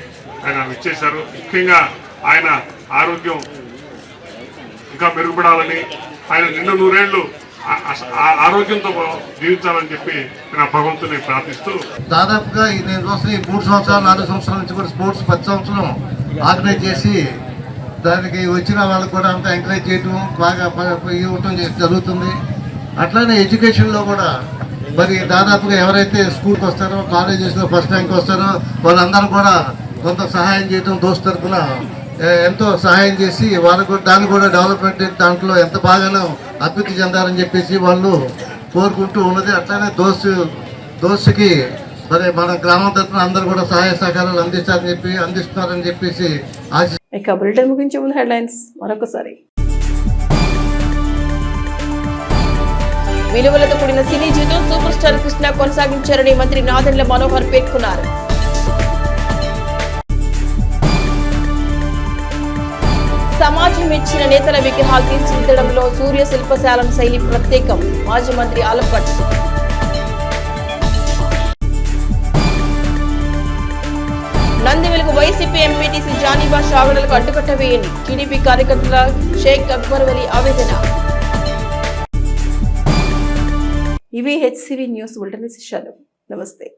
ఆయన విచ్చేశారు. ముఖ్యంగా ఆయన ఆరోగ్యం ఇంకా మెరుగుపడాలని, ఆయన నిండు 100 ఏళ్ళు ఆరోగ్యంతో జీవించాలని చెప్పి నా భగవంతుని ప్రార్థిస్తూ, దాదాపుగా నేను చూసిన 3 సంవత్సరాలు 4 సంవత్సరాల నుంచి కూడా స్పోర్ట్స్ 10 సంవత్సరం ఆర్గనైజ్ చేసి దానికి వచ్చిన వాళ్ళకు కూడా అంతా ఎంకరేజ్ చేయటం బాగా ఇవ్వటం జరుగుతుంది. అట్లానే ఎడ్యుకేషన్లో కూడా మరి దాదాపుగా ఎవరైతే స్కూల్కి వస్తారో, కాలేజెస్లో ఫస్ట్ ర్యాంక్ వస్తారో వాళ్ళందరూ కూడా కొంత సహాయం చేయటం దోస్తు తరఫున ఎంతో సహాయం చేసి వాళ్ళకు దాన్ని కూడా డెవలప్మెంట్ దాంట్లో ఎంత బాగానో అభివృద్ధి చెందాలని చెప్పేసి వాళ్ళు కోరుకుంటూ ఉన్నది. అట్లానే దోస్తుకి మరి మన గ్రామం తరఫున అందరూ కూడా సహాయ సహకారాలు అందిస్తున్నారని చెప్పేసి ఆశ. ఇక బులెటిన్ ముగించే ముందు హెడ్లైన్స్ మరొకసారి. విలువలతో కూడిన సినీ జీవితం సూపర్ స్టార్ కృష్ణ కొనసాగించారని మంత్రి నాదెండ్ల మనోహర్ పేర్కొన్నారు. సమాజం ఇచ్చిన నేతల విగ్రహాలు తీర్చిదిద్దడంలో సూర్య శిల్పశాలం శైలి ప్రత్యేకం. మాజీ మంత్రి ఆలప్పట్. నందివెలుగు వైసీపీ ఎంపీటీసీ జానీబాష్ ఆగడలకు అడ్డుకట్ట వేయండి. టీడీపీ కార్యకర్తల షేక్ అక్బర్ వలి ఆవేదన. ఇవి హెచ్సివి న్యూస్ బులెటిన్ విశేషాలు. నమస్తే.